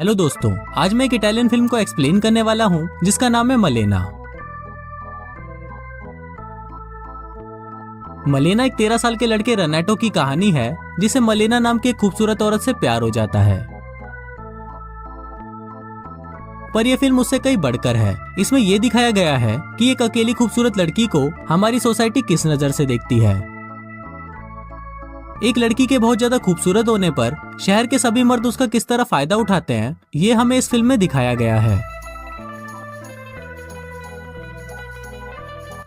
Hello दोस्तों, आज मैं एक इटालियन फिल्म को एक्सप्लेन करने वाला हूँ जिसका नाम है मलेना। मलेना एक 13 साल के लड़के रेनाटो की कहानी है जिसे मलेना नाम की एक खूबसूरत औरत से प्यार हो जाता है। पर यह फिल्म उससे कई बढ़कर है। इसमें यह दिखाया गया है कि एक अकेली खूबसूरत लड़की को हमारी सोसाइटी किस नजर से देखती है। एक लड़की के बहुत ज्यादा खूबसूरत होने पर शहर के सभी मर्द उसका किस तरह फायदा उठाते हैं, ये हमें इस फिल्म में दिखाया गया है।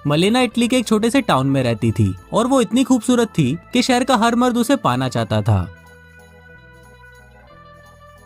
मलेना इटली के एक छोटे से टाउन में रहती थी और वो इतनी खूबसूरत थी कि शहर का हर मर्द उसे पाना चाहता था।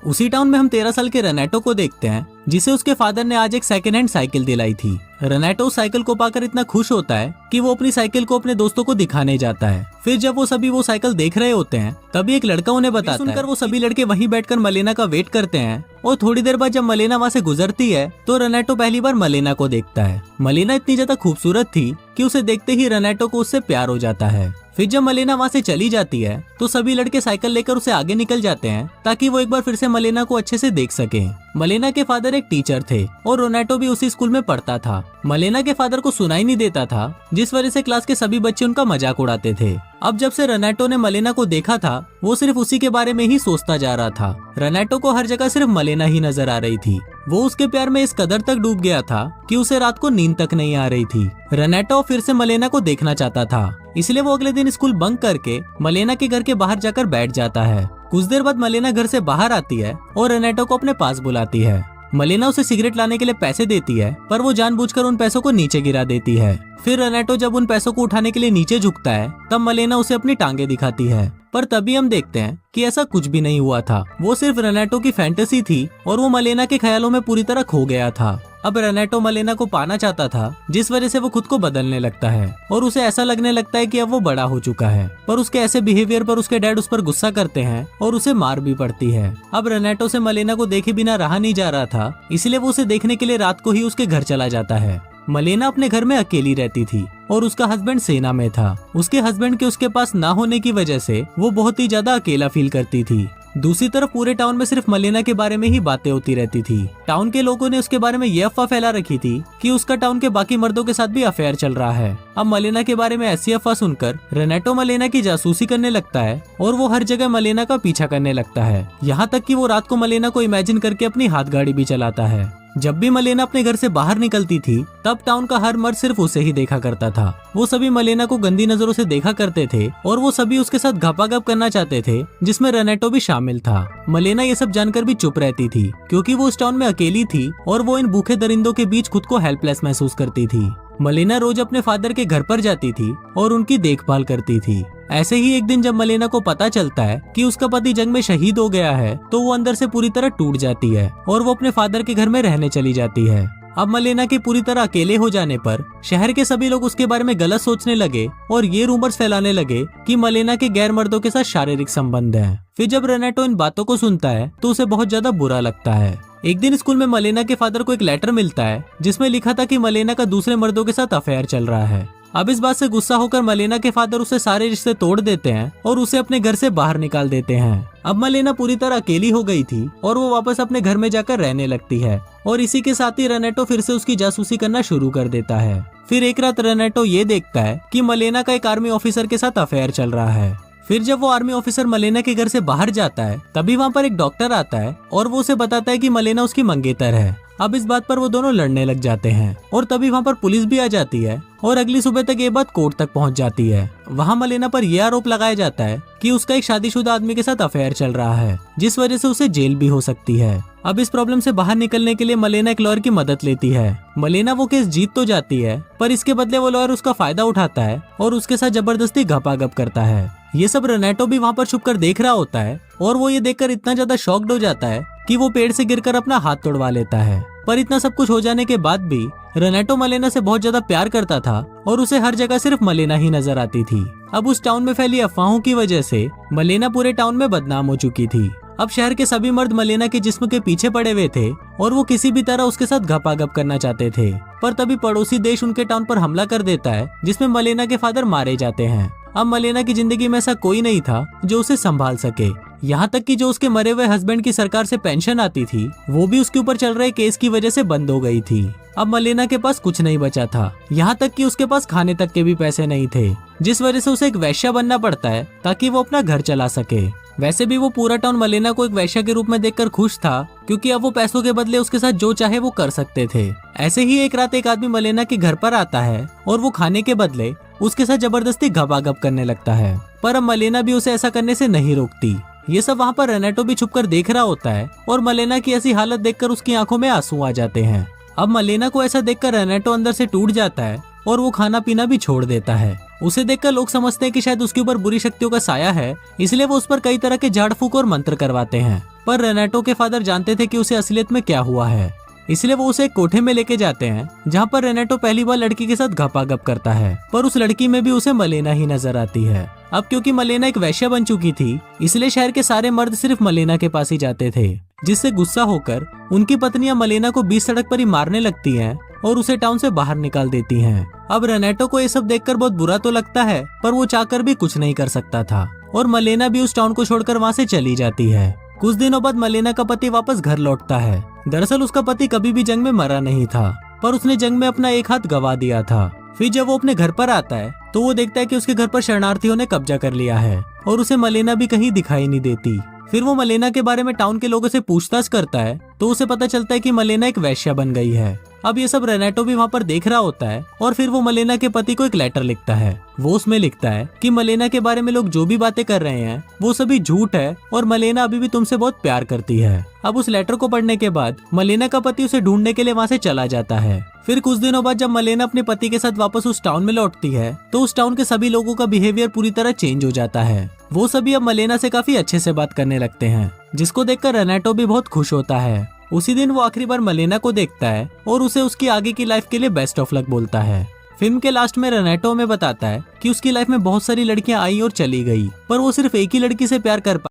उसी टाउन में हम 13 साल के रेनाटो को देखते हैं जिसे उसके फादर ने आज एक सेकेंड हैंड साइकिल दिलाई थी। रेनाटो उस साइकिल को पाकर इतना खुश होता है कि वो अपनी साइकिल को अपने दोस्तों को दिखाने जाता है। फिर जब वो सभी वो साइकिल देख रहे होते हैं तभी एक लड़का उन्हें बताता है। सुनकर वो सभी लड़के वहीं बैठकर मलेना का वेट करते हैं और थोड़ी देर बाद जब मलेना वहाँ से गुजरती है तो रेनाटो पहली बार मलेना को देखता है। मलेना इतनी ज्यादा खूबसूरत थी कि उसे देखते ही रेनाटो को उससे प्यार हो जाता है। फिर जब मलेना वहाँ से चली जाती है तो सभी लड़के साइकिल लेकर उसे आगे निकल जाते हैं ताकि वो एक बार फिर से मलेना को अच्छे से देख सके। मलेना के फादर एक टीचर थे और रेनाटो भी उसी स्कूल में पढ़ता था। मलेना के फादर को सुनाई नहीं देता था जिस वजह से क्लास के सभी बच्चे उनका मजाक उड़ाते थे। अब जब से रेनाटो ने मलेना को देखा था वो सिर्फ उसी के बारे में ही सोचता जा रहा था। रेनाटो को हर जगह सिर्फ मलेना ही नजर आ रही थी। वो उसके प्यार में इस कदर तक डूब गया था कि उसे रात को नींद तक नहीं आ रही थी। रेनाटो फिर से मलेना को देखना चाहता था, इसलिए वो अगले दिन स्कूल बंक करके मलेना के घर के बाहर जाकर बैठ जाता है। कुछ देर बाद मलेना घर से बाहर आती है और रेनाटो को अपने पास बुलाती है। मलेना उसे सिगरेट लाने के लिए पैसे देती है पर वो जानबूझकर उन पैसों को नीचे गिरा देती है। फिर रेनाटो जब उन पैसों को उठाने के लिए नीचे झुकता है तब मलेना उसे अपनी टांगे दिखाती है। पर तभी हम देखते हैं कि ऐसा कुछ भी नहीं हुआ था। वो सिर्फ रेनाटो की फैंटेसी थी और वो मलेना के ख्यालों में पूरी तरह खो गया था। अब रेनाटो मलेना को पाना चाहता था जिस वजह से वो खुद को बदलने लगता है और उसे ऐसा लगने लगता है कि अब वो बड़ा हो चुका है। पर उसके ऐसे बिहेवियर पर उसके डैड उस पर गुस्सा करते हैं और उसे मार भी पड़ती है। अब रेनाटो से मलेना को देखे बिना रहा नहीं जा रहा था, इसलिए वो उसे देखने के लिए रात को ही उसके घर चला जाता है। मलेना अपने घर में अकेली रहती थी और उसका हस्बैंड सेना में था। उसके हस्बैंड के उसके पास ना होने की वजह से वो बहुत ही ज्यादा अकेला फील करती थी। दूसरी तरफ पूरे टाउन में सिर्फ मलेना के बारे में ही बातें होती रहती थी। टाउन के लोगों ने उसके बारे में ये अफवाह फैला रखी थी कि उसका टाउन के बाकी मर्दों के साथ भी अफेयर चल रहा है। अब मलेना के बारे में ऐसी अफवाह सुनकर रेनाटो मलेना की जासूसी करने लगता है और वो हर जगह मलेना का पीछा करने लगता है। यहाँ तक कि वो रात को मलेना को इमेजिन करके अपनी हाथ गाड़ी भी चलाता है। जब भी मलेना अपने घर से बाहर निकलती थी तब टाउन का हर मर्द सिर्फ उसे ही देखा करता था। वो सभी मलेना को गंदी नजरों से देखा करते थे और वो सभी उसके साथ घपाघप करना चाहते थे, जिसमें रेनाटो भी शामिल था। मलेना ये सब जानकर भी चुप रहती थी क्योंकि वो उस टाउन में अकेली थी और वो इन भूखे दरिंदों के बीच खुद को हेल्पलेस महसूस करती थी। मलेना रोज अपने फादर के घर पर जाती थी और उनकी देखभाल करती थी। ऐसे ही एक दिन जब मलेना को पता चलता है कि उसका पति जंग में शहीद हो गया है तो वो अंदर से पूरी तरह टूट जाती है और वो अपने फादर के घर में रहने चली जाती है। अब मलेना के पूरी तरह अकेले हो जाने पर शहर के सभी लोग उसके बारे में गलत सोचने लगे और ये रूमर्स फैलाने लगे कि मलेना के गैर मर्दों के साथ शारीरिक संबंध है। फिर जब रेनाटो इन बातों को सुनता है तो उसे बहुत ज्यादा बुरा लगता है। एक दिन स्कूल में मलेना के फादर को एक लेटर मिलता है जिसमें लिखा था कि मलेना का दूसरे मर्दों के साथ अफेयर चल रहा है। अब इस बात से गुस्सा होकर मलेना के फादर उसे सारे रिश्ते तोड़ देते हैं और उसे अपने घर से बाहर निकाल देते हैं। अब मलेना पूरी तरह अकेली हो गई थी और वो वापस अपने घर में जाकर रहने लगती है और इसी के साथ ही रेनाटो फिर से उसकी जासूसी करना शुरू कर देता है। फिर एक रात रेनाटो ये देखता है कि मलेना का एक आर्मी ऑफिसर के साथ अफेयर चल रहा है। फिर जब वो आर्मी ऑफिसर मलेना के घर से बाहर जाता है तभी वहाँ पर एक डॉक्टर आता है और वो उसे बताता है कि मलेना उसकी मंगेतर है। अब इस बात पर वो दोनों लड़ने लग जाते हैं और तभी वहाँ पर पुलिस भी आ जाती है और अगली सुबह तक ये बात कोर्ट तक पहुँच जाती है। वहाँ मलेना पर यह आरोप लगाया जाता है कि उसका एक शादीशुदा आदमी के साथ अफेयर चल रहा है, जिस वजह से उसे जेल भी हो सकती है। अब इस प्रॉब्लम से बाहर निकलने के लिए मलेना एक लॉयर की मदद लेती है। मलेना वो केस जीत तो जाती है पर इसके बदले वो लॉयर उसका फायदा उठाता है और उसके साथ जबरदस्ती घपाघप करता है। ये सब रेनाटो भी वहाँ पर छुपकर देख रहा होता है और वो ये देखकर इतना ज्यादा शॉक्ड हो जाता है कि वो पेड़ से गिरकर अपना हाथ तोड़वा लेता है। पर इतना सब कुछ हो जाने के बाद भी रेनाटो मलेना से बहुत ज्यादा प्यार करता था और उसे हर जगह सिर्फ मलेना ही नजर आती थी। अब उस टाउन में फैली अफवाहों की वजह से मलेना पूरे टाउन में बदनाम हो चुकी थी। अब शहर के सभी मर्द मलेना के जिस्म के पीछे पड़े हुए थे और वो किसी भी तरह उसके साथ घपाघप करना चाहते थे। पर तभी पड़ोसी देश उनके टाउन पर हमला कर देता है जिसमें मलेना के फादर मारे जाते हैं। अब मलेना की जिंदगी में ऐसा कोई नहीं था जो उसे संभाल सके। यहाँ तक कि जो उसके मरे हुए हस्बैंड की सरकार से पेंशन आती थी वो भी उसके ऊपर चल रहे केस की वजह से बंद हो गई थी। अब मलेना के पास कुछ नहीं बचा था, यहाँ तक कि उसके पास खाने तक के भी पैसे नहीं थे, जिस वजह से उसे एक वैश्या बनना पड़ता है ताकि वो अपना घर चला सके। वैसे भी वो पूरा टाउन मलेना को एक वैश्या के रूप में देखकर खुश था, क्योंकि अब वो पैसों के बदले उसके साथ जो चाहे वो कर सकते थे। ऐसे ही एक रात एक आदमी मलेना के घर पर आता है और वो खाने के बदले उसके साथ जबरदस्ती गपागप करने लगता है, पर अब मलेना भी उसे ऐसा करने से नहीं रोकती। ये सब वहाँ पर रेनेटो भी छुपकर देख रहा होता है और मलेना की ऐसी हालत देखकर उसकी आंखों में आंसू आ जाते हैं। अब मलेना को ऐसा देखकर रेनेटो अंदर से टूट जाता है और वो खाना पीना भी छोड़ देता है। उसे देखकर लोग समझते हैं कि शायद उसके ऊपर बुरी शक्तियों का साया है, इसलिए वो उस पर कई तरह के झाड़ फूक और मंत्र करवाते हैं। पर रेनेटो के फादर जानते थे कि उसे असलियत में क्या हुआ है, इसलिए वो उसे एक कोठे में लेके जाते हैं जहाँ पर रेनेटो पहली बार लड़की के साथ गपागप करता है। पर उस लड़की में भी उसे मलेना ही नजर आती है। अब क्योंकि मलेना एक वैश्या बन चुकी थी, इसलिए शहर के सारे मर्द सिर्फ मलेना के पास ही जाते थे, जिससे गुस्सा होकर उनकी पत्नियां मलेना को बीच सड़क पर ही मारने लगती हैं और उसे टाउन से बाहर निकाल देती हैं। अब रेनेटो को ये सब देखकर बहुत बुरा तो लगता है, पर वो चाहकर भी कुछ नहीं कर सकता था और मलेना भी उस टाउन को छोड़कर वहाँ से चली जाती है। कुछ दिनों बाद मलेना का पति वापस घर लौटता है। दरअसल उसका पति कभी भी जंग में मरा नहीं था, पर उसने जंग में अपना एक हाथ गवा दिया था। फिर जब वो अपने घर पर आता है तो वो देखता है कि उसके घर पर शरणार्थियों ने कब्जा कर लिया है और उसे मलेना भी कहीं दिखाई नहीं देती। फिर वो मलेना के बारे में टाउन के लोगों से पूछताछ करता है तो उसे पता चलता है कि मलेना एक वैश्या बन गई है। अब ये सब रेनेटो भी वहाँ पर देख रहा होता है और फिर वो मलेना के पति को एक लेटर लिखता है। वो उसमें लिखता है कि मलेना के बारे में लोग जो भी बातें कर रहे हैं वो सभी झूठ है और मलेना अभी भी तुमसे बहुत प्यार करती है। अब उस लेटर को पढ़ने के बाद मलेना का पति उसे ढूंढने के लिए वहाँ से चला जाता है। फिर कुछ दिनों बाद जब मलेना अपने पति के साथ वापस उस टाउन में लौटती है तो उस टाउन के सभी लोगों का बिहेवियर पूरी तरह चेंज हो जाता है। वो सभी अब मलेना से काफी अच्छे से बात करने लगते हैं, जिसको देखकर रेनेटो भी बहुत खुश होता है। उसी दिन वो आखिरी बार मलेना को देखता है और उसे उसकी आगे की लाइफ के लिए बेस्ट ऑफ लक बोलता है। फिल्म के लास्ट में रेनेटो में बताता है कि उसकी लाइफ में बहुत सारी लड़कियां आई और चली गई, पर वो सिर्फ एक ही लड़की से प्यार कर